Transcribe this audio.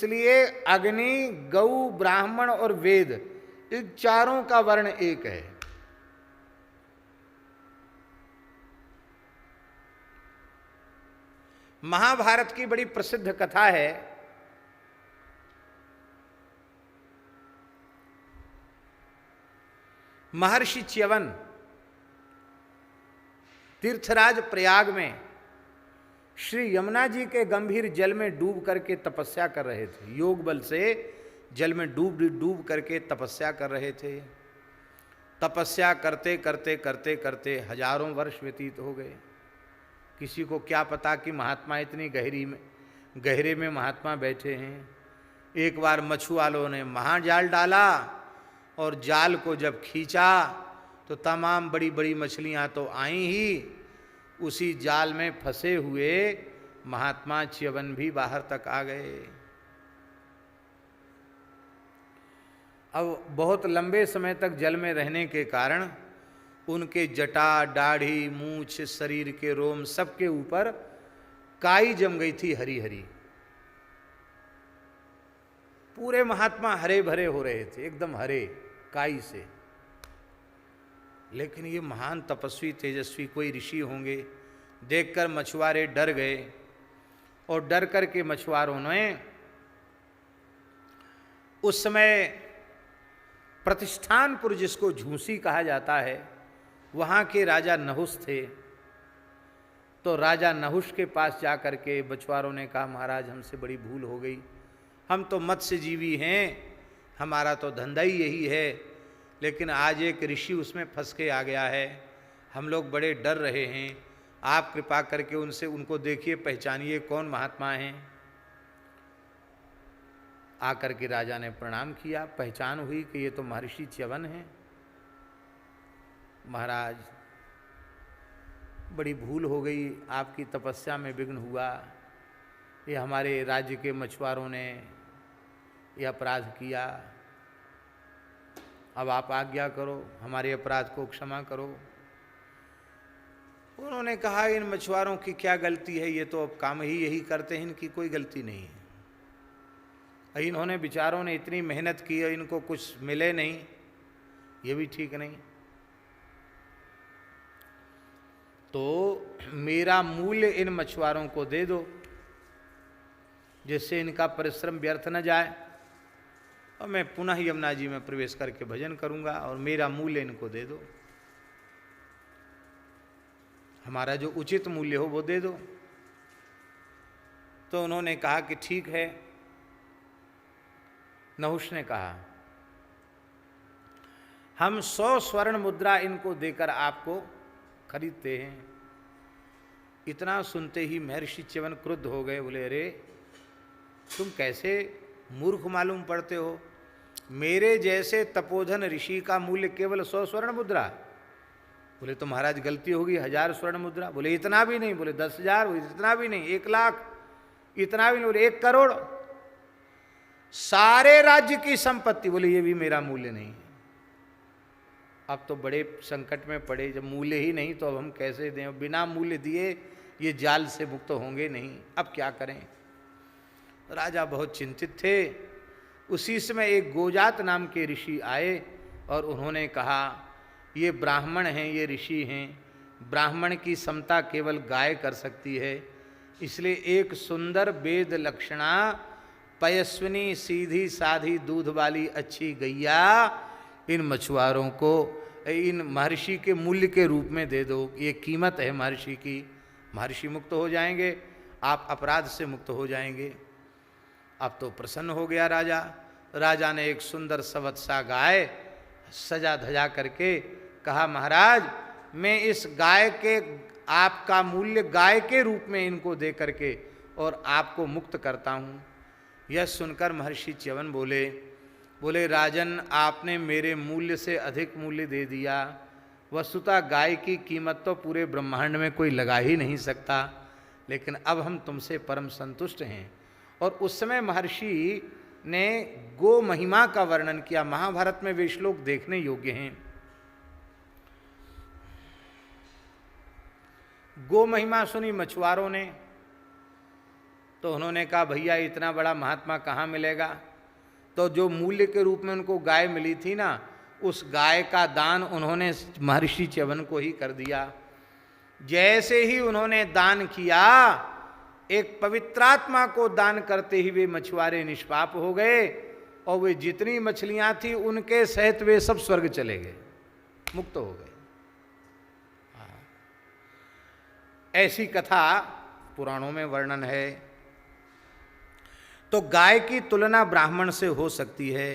इसलिए अग्नि, गौ, ब्राह्मण और वेद, इन चारों का वर्ण एक है। महाभारत की बड़ी प्रसिद्ध कथा है, महर्षि च्यवन तीर्थराज प्रयाग में श्री यमुना जी के गंभीर जल में डूब करके तपस्या कर रहे थे। योग बल से जल में डूब डूब करके तपस्या कर रहे थे। तपस्या करते करते करते करते हजारों वर्ष व्यतीत हो गए। किसी को क्या पता कि महात्मा इतनी गहरे में महात्मा बैठे हैं। एक बार मछुआरों ने महाजाल डाला और जाल को जब खींचा तो तमाम बड़ी बड़ी मछलियां तो आई ही, उसी जाल में फंसे हुए महात्मा च्यवन भी बाहर तक आ गए। अब बहुत लंबे समय तक जल में रहने के कारण उनके जटा, दाढ़ी, मूछ, शरीर के रोम सबके ऊपर काई जम गई थी, हरी हरी। पूरे महात्मा हरे भरे हो रहे थे, एकदम हरे काई से। लेकिन ये महान तपस्वी, तेजस्वी कोई ऋषि होंगे, देखकर मछुआरे डर गए। और डर करके मछुआरों ने उस समय प्रतिष्ठानपुर, जिसको झूसी कहा जाता है, वहाँ के राजा नहुष थे। तो राजा नहुष के पास जाकर के मछुआरों ने कहा, महाराज हमसे बड़ी भूल हो गई, हम तो मत्स्यजीवी हैं, हमारा तो धंधा ही यही है, लेकिन आज एक ऋषि उसमें फंस के आ गया है, हम लोग बड़े डर रहे हैं, आप कृपा करके उनको देखिए, पहचानिए कौन महात्मा हैं। आकर के राजा ने प्रणाम किया, पहचान हुई कि ये तो महर्षि च्यवन हैं। महाराज बड़ी भूल हो गई, आपकी तपस्या में विघ्न हुआ, ये हमारे राज्य के मछुआरों ने ये अपराध किया, अब आप आज्ञा करो, हमारे अपराध को क्षमा करो। उन्होंने कहा, इन मछुआरों की क्या गलती है, ये तो अब काम ही यही करते हैं, इनकी कोई गलती नहीं है। इन्होंने बेचारों ने इतनी मेहनत की और इनको कुछ मिले नहीं, ये भी ठीक नहीं। तो मेरा मूल्य इन मछुआरों को दे दो, जिससे इनका परिश्रम व्यर्थ न जाए, और मैं पुनः यमुना जी में प्रवेश करके भजन करूंगा, और मेरा मूल्य इनको दे दो, हमारा जो उचित मूल्य हो वो दे दो। तो उन्होंने कहा कि ठीक है। नहुष ने कहा, हम 100 स्वर्ण मुद्रा इनको देकर आपको खरीदते हैं। इतना सुनते ही महर्षि च्यवन क्रुद्ध हो गए, बोले, अरे तुम कैसे मूर्ख मालूम पड़ते हो, मेरे जैसे तपोधन ऋषि का मूल्य केवल 100 स्वर्ण मुद्रा। बोले, तो महाराज गलती होगी, 1000 स्वर्ण मुद्रा। बोले, इतना भी नहीं। बोले, 10,000, इतना भी नहीं, 1 लाख, इतना भी नहीं। बोले, 1 करोड़, सारे राज्य की संपत्ति। बोले, ये भी मेरा मूल्य नहीं है। अब तो बड़े संकट में पड़े, जब मूल्य ही नहीं तो अब हम कैसे दें, बिना मूल्य दिए ये जाल से मुक्त होंगे नहीं, अब क्या करें। राजा बहुत चिंतित थे। उसी समय एक गोजात नाम के ऋषि आए और उन्होंने कहा, ये ब्राह्मण हैं, ये ऋषि हैं, ब्राह्मण की समता केवल गाय कर सकती है, इसलिए एक सुंदर वेद लक्षणा पयस्विनी सीधी साधी दूध वाली अच्छी गैया इन मछुआरों को इन महर्षि के मूल्य के रूप में दे दो, ये कीमत है महर्षि की। महर्षि मुक्त हो जाएंगे, आप अपराध से मुक्त हो जाएंगे। अब तो प्रसन्न हो गया राजा। राजा ने एक सुंदर सवत्सा गाय सजा धजा करके कहा, महाराज मैं इस गाय के आपका मूल्य गाय के रूप में इनको दे करके और आपको मुक्त करता हूँ। यह सुनकर महर्षि च्यवन बोले, राजन आपने मेरे मूल्य से अधिक मूल्य दे दिया। वस्तुतः गाय की कीमत तो पूरे ब्रह्मांड में कोई लगा ही नहीं सकता, लेकिन अब हम तुमसे परम संतुष्ट हैं। और उस समय महर्षि ने गो महिमा का वर्णन किया। महाभारत में वे श्लोक देखने योग्य हैं। गो महिमा सुनी मछुआरों ने, तो उन्होंने कहा भैया इतना बड़ा महात्मा कहाँ मिलेगा। तो जो मूल्य के रूप में उनको गाय मिली थी ना, उस गाय का दान उन्होंने महर्षि च्यवन को ही कर दिया। जैसे ही उन्होंने दान किया, एक पवित्रात्मा को दान करते ही वे मछुआरे निष्पाप हो गए, और वे जितनी मछलियां थी उनके सहित वे सब स्वर्ग चले गए, मुक्त हो गए। ऐसी कथा पुराणों में वर्णन है। तो गाय की तुलना ब्राह्मण से हो सकती है।